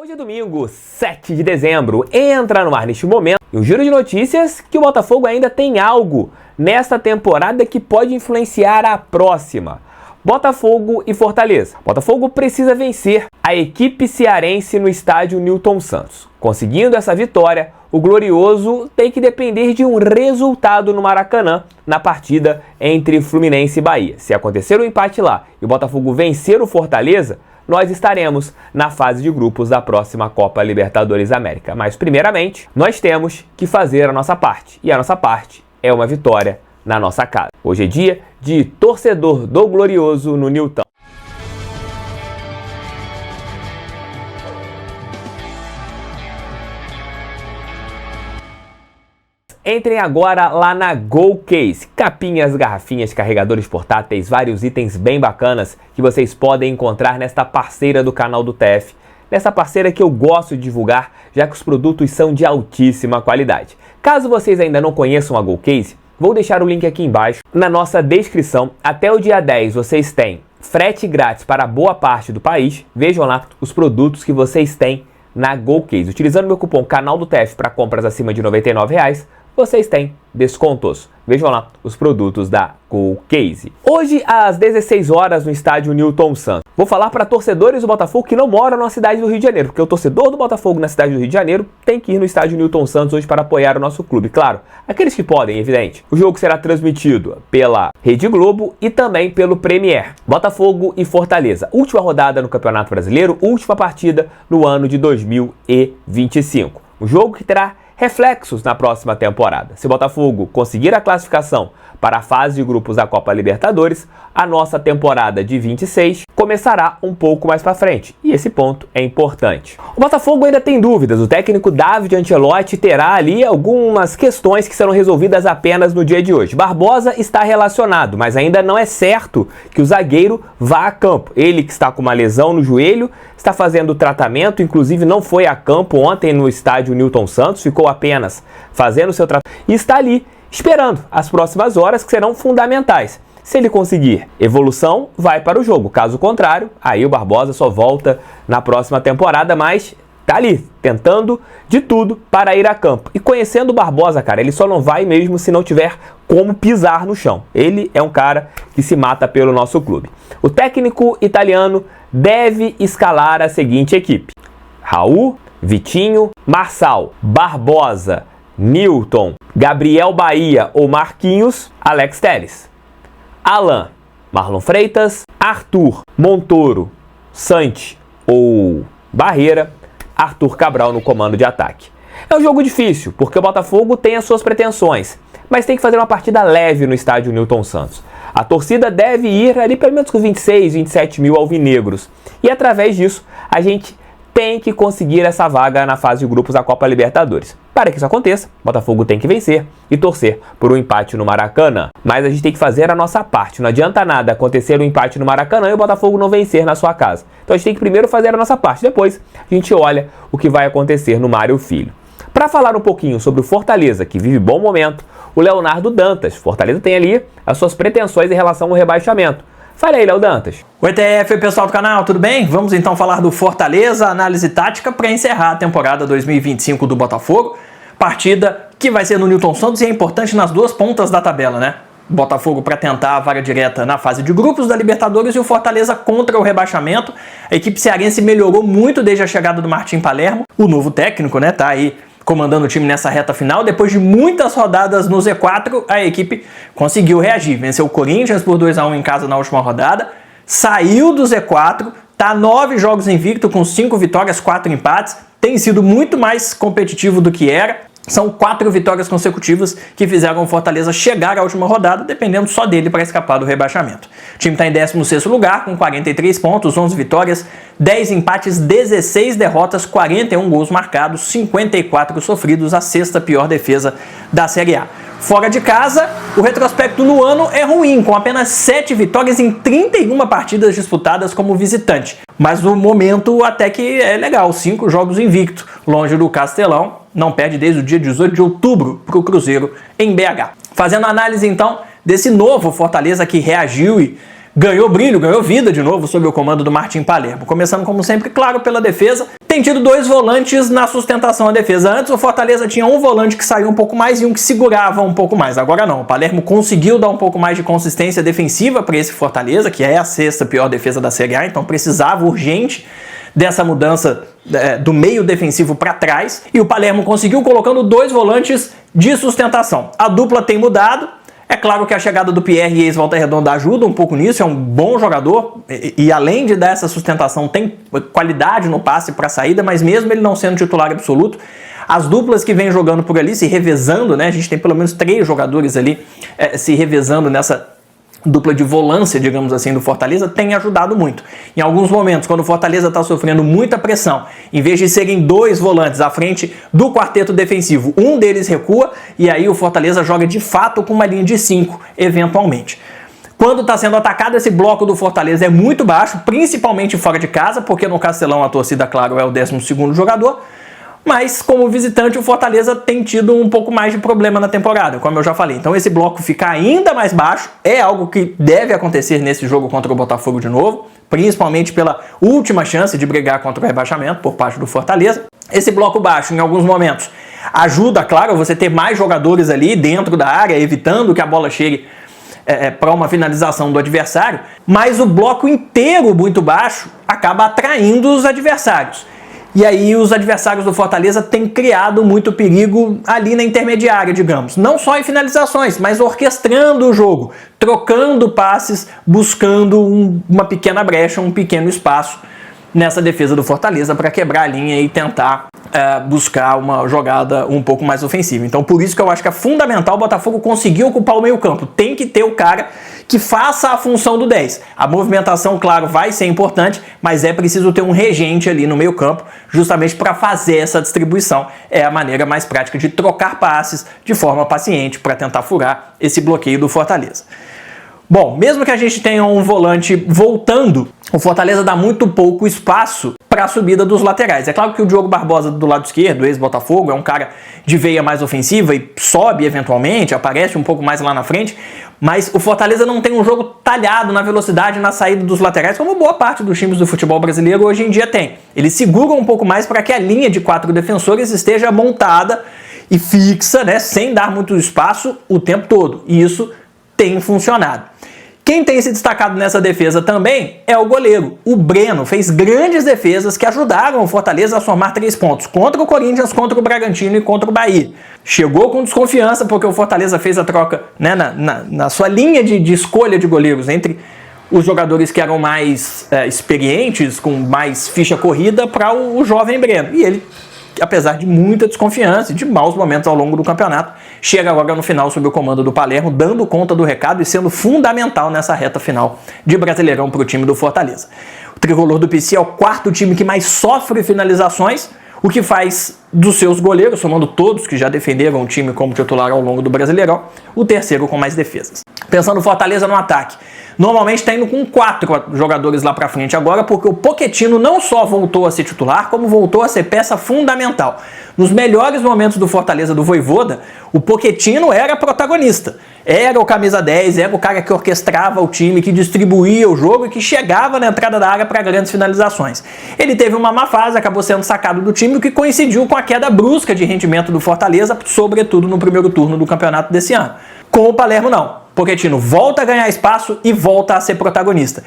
Hoje é domingo, 7 de dezembro, entra no ar neste momento e um giro de notícias que o Botafogo ainda tem algo nesta temporada que pode influenciar a próxima. Botafogo e Fortaleza. Botafogo precisa vencer a equipe cearense no estádio Newton Santos. Conseguindo essa vitória, o Glorioso tem que depender de um resultado no Maracanã na partida entre Fluminense e Bahia. Se acontecer o empate lá e o Botafogo vencer o Fortaleza, nós estaremos na fase de grupos da próxima Copa Libertadores América. Mas, primeiramente, nós temos que fazer a nossa parte. E a nossa parte é uma vitória na nossa casa. Hoje é dia de torcedor do Glorioso no Newton. Entrem agora lá na GoCase. Capinhas, garrafinhas, carregadores portáteis, vários itens bem bacanas que vocês podem encontrar nesta parceira do canal do TF. Nessa parceira que eu gosto de divulgar, já que os produtos são de altíssima qualidade. Caso vocês ainda não conheçam a GoCase, vou deixar o link aqui embaixo na nossa descrição. Até o dia 10 vocês têm frete grátis para boa parte do país. Vejam lá os produtos que vocês têm na GoCase. Utilizando meu cupom Canal do TF para compras acima de R$ 99,00, vocês têm descontos. Vejam lá os produtos da GoCase. Hoje, às 16 horas, no estádio Newton Santos. Vou falar para torcedores do Botafogo que não moram na cidade do Rio de Janeiro, porque o torcedor do Botafogo na cidade do Rio de Janeiro tem que ir no estádio Newton Santos hoje para apoiar o nosso clube. Claro, aqueles que podem, evidente. O jogo será transmitido pela Rede Globo e também pelo Premier. Botafogo e Fortaleza. Última rodada no Campeonato Brasileiro, última partida no ano de 2025. Um jogo que terá reflexos na próxima temporada. Se o Botafogo conseguir a classificação para a fase de grupos da Copa Libertadores, a nossa temporada de 26 começará um pouco mais para frente. E esse ponto é importante. O Botafogo ainda tem dúvidas. O técnico David Ancelotti terá ali algumas questões que serão resolvidas apenas no dia de hoje. Barbosa está relacionado, mas ainda não é certo que o zagueiro vá a campo. Ele que está com uma lesão no joelho, está fazendo tratamento, inclusive não foi a campo ontem no estádio Newton Santos, ficou apenas fazendo seu tratamento e está ali esperando as próximas horas que serão fundamentais. Se ele conseguir evolução, vai para o jogo. Caso contrário, aí o Barbosa só volta na próxima temporada, mas tá ali, tentando de tudo para ir a campo. E conhecendo o Barbosa, cara, ele só não vai mesmo se não tiver como pisar no chão. Ele é um cara que se mata pelo nosso clube. O técnico italiano deve escalar a seguinte equipe: Raul, Vitinho, Marçal, Barbosa, Newton, Gabriel Bahia ou Marquinhos, Alex Telles, Alan, Marlon Freitas, Arthur, Montoro, Santi ou Barreira, Arthur Cabral no comando de ataque. É um jogo difícil, porque o Botafogo tem as suas pretensões, mas tem que fazer uma partida leve no estádio Newton Santos. A torcida deve ir ali pelo menos com 26, 27 mil alvinegros. E através disso, a gente tem que conseguir essa vaga na fase de grupos da Copa Libertadores. Para que isso aconteça, o Botafogo tem que vencer e torcer por um empate no Maracanã. Mas a gente tem que fazer a nossa parte. Não adianta nada acontecer um empate no Maracanã e o Botafogo não vencer na sua casa. Então a gente tem que primeiro fazer a nossa parte. Depois a gente olha o que vai acontecer no Mário Filho. Para falar um pouquinho sobre o Fortaleza, que vive bom momento, o Leonardo Dantas. Fortaleza tem ali as suas pretensões em relação ao rebaixamento. Fala aí, Léo Dantas. Oi, TF, pessoal do canal, tudo bem? Vamos então falar do Fortaleza, análise tática para encerrar a temporada 2025 do Botafogo. Partida que vai ser no Newton Santos e é importante nas duas pontas da tabela, né? Botafogo para tentar a vaga direta na fase de grupos da Libertadores e o Fortaleza contra o rebaixamento. A equipe cearense melhorou muito desde a chegada do Martim Palermo. O novo técnico, né, tá aí comandando o time nessa reta final. Depois de muitas rodadas no Z4, a equipe conseguiu reagir. Venceu o Corinthians por 2-1 em casa na última rodada, saiu do Z4, tá 9 jogos invicto com 5 vitórias, 4 empates. Tem sido muito mais competitivo do que era. São 4 vitórias consecutivas que fizeram o Fortaleza chegar à última rodada, dependendo só dele para escapar do rebaixamento. O time está em 16º lugar, com 43 pontos, 11 vitórias, 10 empates, 16 derrotas, 41 gols marcados, 54 sofridos, a 6ª pior defesa da Série A. Fora de casa, o retrospecto no ano é ruim, com apenas 7 vitórias em 31 partidas disputadas como visitante. Mas no momento até que é legal, 5 jogos invicto, longe do Castelão, não perde desde o dia 18 de outubro para o Cruzeiro em BH. Fazendo análise então desse novo Fortaleza que reagiu e ganhou brilho, ganhou vida de novo sob o comando do Martim Palermo. Começando, como sempre, claro, pela defesa. Tem tido 2 volantes na sustentação da defesa. Antes o Fortaleza tinha um volante que saiu um pouco mais e um que segurava um pouco mais. Agora não, o Palermo conseguiu dar um pouco mais de consistência defensiva para esse Fortaleza, que é a 6ª pior defesa da Série A, então precisava urgente dessa mudança do meio defensivo para trás. E o Palermo conseguiu colocando 2 volantes de sustentação. A dupla tem mudado. É claro que a chegada do Pierre e ex-Volta Redonda ajuda um pouco nisso, é um bom jogador e além de dar essa sustentação tem qualidade no passe para saída, mas mesmo ele não sendo titular absoluto, as duplas que vem jogando por ali, se revezando, né? A gente tem pelo menos 3 jogadores ali se revezando nessa dupla de volância, digamos assim, do Fortaleza, tem ajudado muito. Em alguns momentos, quando o Fortaleza está sofrendo muita pressão, em vez de serem 2 volantes à frente do quarteto defensivo, um deles recua e aí o Fortaleza joga de fato com uma linha de 5, eventualmente. Quando está sendo atacado, esse bloco do Fortaleza é muito baixo, principalmente fora de casa, porque no Castelão a torcida, claro, é o 12º jogador, mas como visitante o Fortaleza tem tido um pouco mais de problema na temporada, como eu já falei. Então esse bloco ficar ainda mais baixo é algo que deve acontecer nesse jogo contra o Botafogo de novo, principalmente pela última chance de brigar contra o rebaixamento por parte do Fortaleza. Esse bloco baixo, em alguns momentos, ajuda, claro, você ter mais jogadores ali dentro da área, evitando que a bola chegue para uma finalização do adversário, mas o bloco inteiro muito baixo acaba atraindo os adversários. E aí os adversários do Fortaleza têm criado muito perigo ali na intermediária, digamos. Não só em finalizações, mas orquestrando o jogo, trocando passes, buscando uma pequena brecha, um pequeno espaço nessa defesa do Fortaleza para quebrar a linha e tentar buscar uma jogada um pouco mais ofensiva. Então por isso que eu acho que é fundamental o Botafogo conseguir ocupar o meio campo. Tem que ter o cara que faça a função do 10. A movimentação, claro, vai ser importante, mas é preciso ter um regente ali no meio campo, justamente para fazer essa distribuição. É a maneira mais prática de trocar passes de forma paciente para tentar furar esse bloqueio do Fortaleza. Bom, mesmo que a gente tenha um volante voltando, o Fortaleza dá muito pouco espaço para a subida dos laterais. É claro que o Diogo Barbosa do lado esquerdo, ex-Botafogo, é um cara de veia mais ofensiva e sobe eventualmente, aparece um pouco mais lá na frente, mas o Fortaleza não tem um jogo talhado na velocidade na saída dos laterais, como boa parte dos times do futebol brasileiro hoje em dia tem. Eles seguram um pouco mais para que a linha de 4 defensores esteja montada e fixa, né, sem dar muito espaço o tempo todo, e isso tem funcionado. Quem tem se destacado nessa defesa também é o goleiro. O Breno fez grandes defesas que ajudaram o Fortaleza a somar 3 pontos contra o Corinthians, contra o Bragantino e contra o Bahia. Chegou com desconfiança porque o Fortaleza fez a troca, né, na sua linha de escolha de goleiros entre os jogadores que eram mais experientes, com mais ficha corrida, para o jovem Breno. E ele, apesar de muita desconfiança e de maus momentos ao longo do campeonato, chega agora no final sob o comando do Palermo, dando conta do recado e sendo fundamental nessa reta final de Brasileirão para o time do Fortaleza. O tricolor do PC é o 4º time que mais sofre finalizações, o que faz dos seus goleiros, somando todos que já defenderam o time como titular ao longo do Brasileirão, o 3º com mais defesas. Pensando no Fortaleza no ataque, normalmente está indo com 4 jogadores lá para frente agora, porque o Pochettino não só voltou a ser titular, como voltou a ser peça fundamental. Nos melhores momentos do Fortaleza do Vojvoda, o Pochettino era protagonista. Era o camisa 10, era o cara que orquestrava o time, que distribuía o jogo e que chegava na entrada da área para grandes finalizações. Ele teve uma má fase, acabou sendo sacado do time, o que coincidiu com a queda brusca de rendimento do Fortaleza, sobretudo no primeiro turno do campeonato desse ano. Com o Palermo não. Pochettino volta a ganhar espaço e volta a ser protagonista.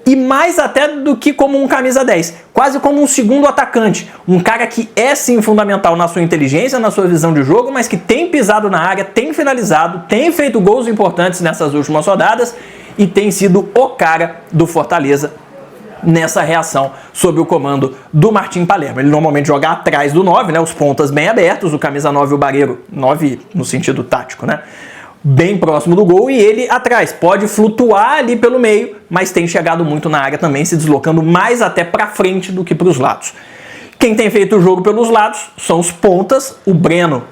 E mais até do que como um camisa 10, quase como um segundo atacante, um cara que é sim fundamental na sua inteligência, na sua visão de jogo, mas que tem pisado na área, tem finalizado, tem feito gols importantes nessas últimas rodadas e tem sido o cara do Fortaleza nessa reação sob o comando do Martim Palermo. Ele normalmente joga atrás do 9, né, os pontas bem abertos, o camisa 9 e o Barreiro, 9 no sentido tático, né? Bem próximo do gol, e ele atrás, pode flutuar ali pelo meio, mas tem chegado muito na área também, se deslocando mais até para frente do que para os lados. Quem tem feito o jogo pelos lados são os pontas, o Breno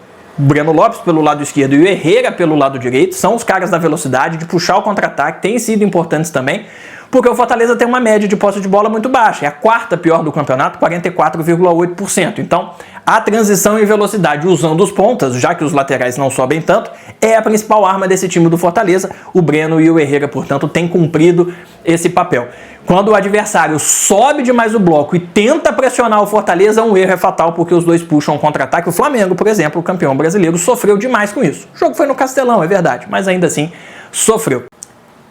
Lopes pelo lado esquerdo e o Herrera pelo lado direito, são os caras da velocidade, de puxar o contra-ataque, têm sido importantes também, porque o Fortaleza tem uma média de posse de bola muito baixa, é a 4ª pior do campeonato, 44,8%. Então, A transição em velocidade usando os pontas, já que os laterais não sobem tanto, é a principal arma desse time do Fortaleza. O Breno e o Herrera, portanto, têm cumprido esse papel. Quando o adversário sobe demais o bloco e tenta pressionar o Fortaleza, um erro é fatal porque os dois puxam um contra-ataque. O Flamengo, por exemplo, o campeão brasileiro, sofreu demais com isso. O jogo foi no Castelão, é verdade, mas ainda assim sofreu.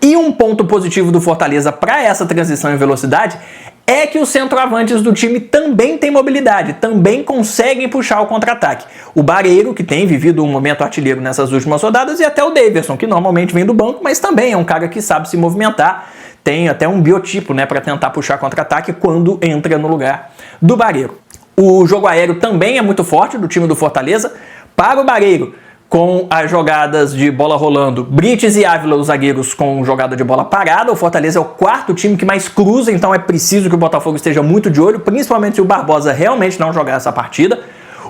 E um ponto positivo do Fortaleza para essa transição em velocidade é que os centroavantes do time também têm mobilidade, também conseguem puxar o contra-ataque. O Barreiro, que tem vivido um momento artilheiro nessas últimas rodadas, e até o Daverson, que normalmente vem do banco, mas também é um cara que sabe se movimentar, tem até um biotipo, né, para tentar puxar contra-ataque quando entra no lugar do Barreiro. O jogo aéreo também é muito forte do time do Fortaleza. Para o Barreiro, com as jogadas de bola rolando, Brites e Ávila, os zagueiros, com jogada de bola parada. O Fortaleza é o quarto time que mais cruza, então é preciso que o Botafogo esteja muito de olho, principalmente se o Barbosa realmente não jogar essa partida.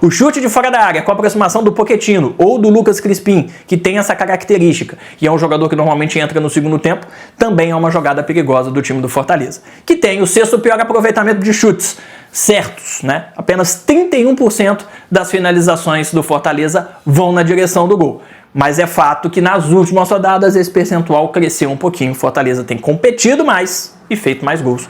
O chute de fora da área com a aproximação do Pochettino ou do Lucas Crispim, que tem essa característica, e é um jogador que normalmente entra no segundo tempo, também é uma jogada perigosa do time do Fortaleza, que tem o sexto pior aproveitamento de chutes certos, né? Apenas 31% das finalizações do Fortaleza vão na direção do gol. Mas é fato que nas últimas rodadas esse percentual cresceu um pouquinho. O Fortaleza tem competido mais e feito mais gols.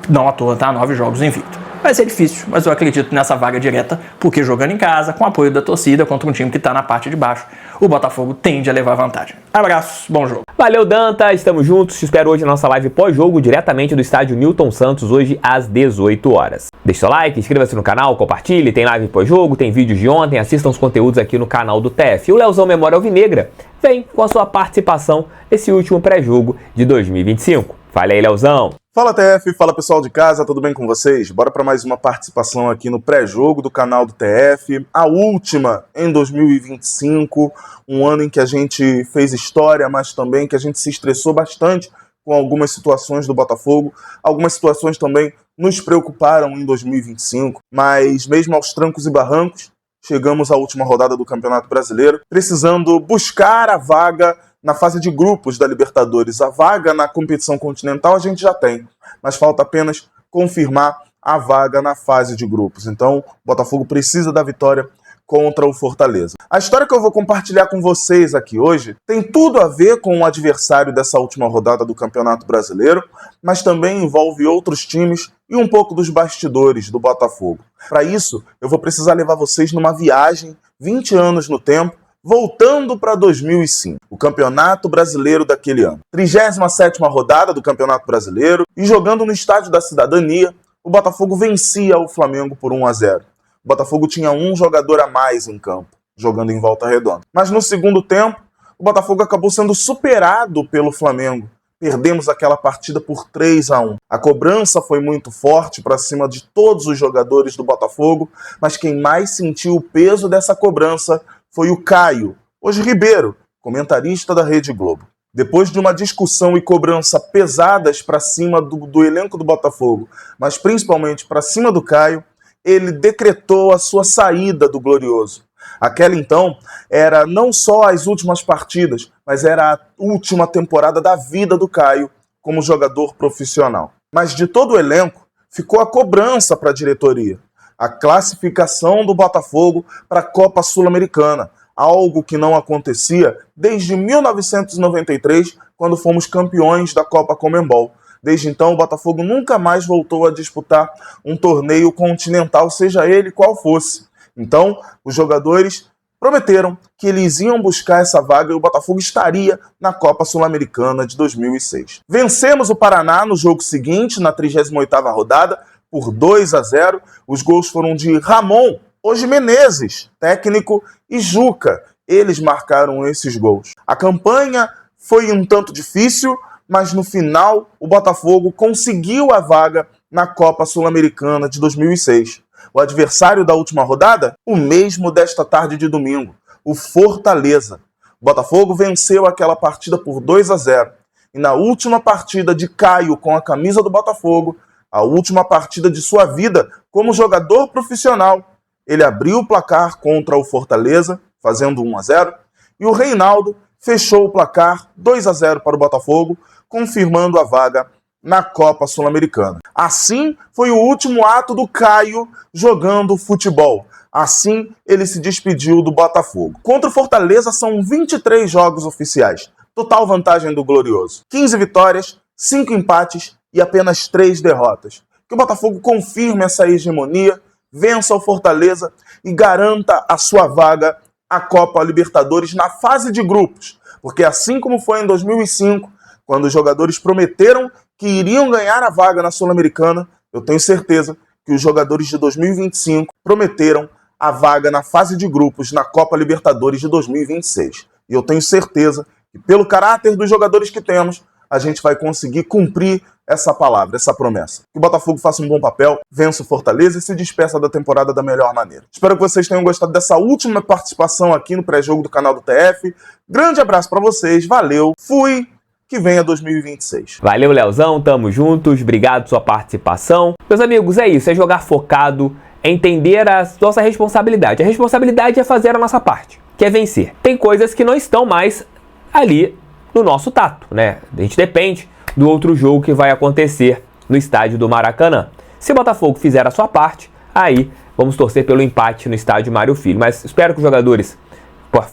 Não à toa, tá? 9 jogos invicto. Vai ser difícil, mas eu acredito nessa vaga direta, porque jogando em casa, com apoio da torcida, contra um time que está na parte de baixo, o Botafogo tende a levar vantagem. Abraços, bom jogo. Valeu, Danta, estamos juntos. Te espero hoje na nossa live pós-jogo, diretamente do estádio Newton Santos, hoje às 18 horas. Deixe seu like, inscreva-se no canal, compartilhe, tem live pós-jogo, tem vídeos de ontem, assistam os conteúdos aqui no canal do TF. E o Leozão Memória Alvinegra vem com a sua participação nesse último pré-jogo de 2025. Fala aí, Leozão. Fala TF, fala pessoal de casa, tudo bem com vocês? Bora para mais uma participação aqui no pré-jogo do canal do TF, a última em 2025, um ano em que a gente fez história, mas também que a gente se estressou bastante com algumas situações do Botafogo, algumas situações também nos preocuparam em 2025, mas mesmo aos trancos e barrancos, chegamos à última rodada do Campeonato Brasileiro, precisando buscar a vaga na fase de grupos da Libertadores. A vaga na competição continental a gente já tem, mas falta apenas confirmar a vaga na fase de grupos. Então, o Botafogo precisa da vitória contra o Fortaleza. A história que eu vou compartilhar com vocês aqui hoje tem tudo a ver com o adversário dessa última rodada do Campeonato Brasileiro, mas também envolve outros times e um pouco dos bastidores do Botafogo. Para isso, eu vou precisar levar vocês numa viagem 20 anos no tempo, voltando para 2005, o Campeonato Brasileiro daquele ano. 37ª rodada do Campeonato Brasileiro, e jogando no Estádio da Cidadania, o Botafogo vencia o Flamengo por 1-0. O Botafogo tinha um jogador a mais em campo, jogando em Volta Redonda. Mas no segundo tempo, o Botafogo acabou sendo superado pelo Flamengo. Perdemos aquela partida por 3-1. A cobrança foi muito forte para cima de todos os jogadores do Botafogo, mas quem mais sentiu o peso dessa cobrança foi o Caio, hoje Ribeiro, comentarista da Rede Globo. Depois de uma discussão e cobrança pesadas para cima do elenco do Botafogo, mas principalmente para cima do Caio, ele decretou a sua saída do Glorioso. Aquela então era não só as últimas partidas, mas era a última temporada da vida do Caio como jogador profissional. Mas de todo o elenco ficou a cobrança para a diretoria. A classificação do Botafogo para a Copa Sul-Americana, algo que não acontecia desde 1993, quando fomos campeões da Copa Conmebol. Desde então, o Botafogo nunca mais voltou a disputar um torneio continental, seja ele qual fosse. Então, os jogadores prometeram que eles iam buscar essa vaga e o Botafogo estaria na Copa Sul-Americana de 2006. Vencemos o Paraná no jogo seguinte, na 38ª rodada, por 2-0. Os gols foram de Ramon, hoje Menezes, técnico, e Juca. Eles marcaram esses gols. A campanha foi um tanto difícil, mas no final o Botafogo conseguiu a vaga na Copa Sul-Americana de 2006. O adversário da última rodada? O mesmo desta tarde de domingo, o Fortaleza. O Botafogo venceu aquela partida por 2-0. E na última partida de Caio com a camisa do Botafogo, a última partida de sua vida como jogador profissional, ele abriu o placar contra o Fortaleza, fazendo 1-0, e o Reinaldo fechou o placar 2-0 para o Botafogo, confirmando a vaga na Copa Sul-Americana. Assim foi o último ato do Caio jogando futebol. Assim ele se despediu do Botafogo. Contra o Fortaleza são 23 jogos oficiais. Total vantagem do Glorioso. 15 vitórias, 5 empates e apenas 3 derrotas. Que o Botafogo confirme essa hegemonia, vença o Fortaleza e garanta a sua vaga à Copa Libertadores na fase de grupos. Porque assim como foi em 2005, quando os jogadores prometeram que iriam ganhar a vaga na Sul-Americana, eu tenho certeza que os jogadores de 2025 prometeram a vaga na fase de grupos na Copa Libertadores de 2026. E eu tenho certeza que, pelo caráter dos jogadores que temos, a gente vai conseguir cumprir essa palavra, essa promessa. Que o Botafogo faça um bom papel, vença o Fortaleza e se despeça da temporada da melhor maneira. Espero que vocês tenham gostado dessa última participação aqui no pré-jogo do canal do TF. Grande abraço pra vocês, valeu, fui, que venha 2026. Valeu, Leozão, tamo juntos, obrigado pela sua participação. Meus amigos, é isso, é jogar focado, é entender a nossa responsabilidade. A responsabilidade é fazer a nossa parte, que é vencer. Tem coisas que não estão mais ali no nosso tato, né? A gente depende do outro jogo que vai acontecer no estádio do Maracanã. Se o Botafogo fizer a sua parte, aí vamos torcer pelo empate no estádio Mário Filho. Mas espero que os jogadores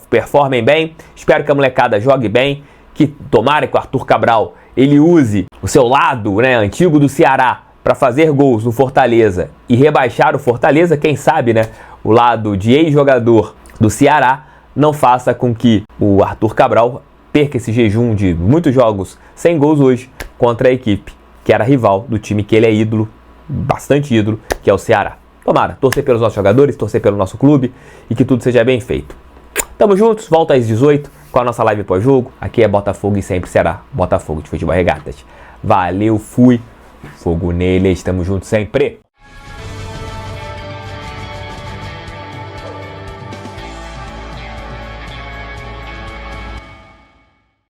performem bem, espero que a molecada jogue bem, que tomara que o Arthur Cabral ele use o seu lado, né, antigo do Ceará para fazer gols no Fortaleza e rebaixar o Fortaleza, quem sabe, né, o lado de ex-jogador do Ceará não faça com que o Arthur Cabral perca esse jejum de muitos jogos sem gols hoje contra a equipe que era rival do time que ele é ídolo, bastante ídolo, que é o Ceará. Tomara, torcer pelos nossos jogadores, torcer pelo nosso clube e que tudo seja bem feito. Tamo juntos, volta às 18 com a nossa live pós-jogo. Aqui é Botafogo e sempre será Botafogo de Futebol Regatas. Valeu, fui, fogo neles, tamo juntos sempre.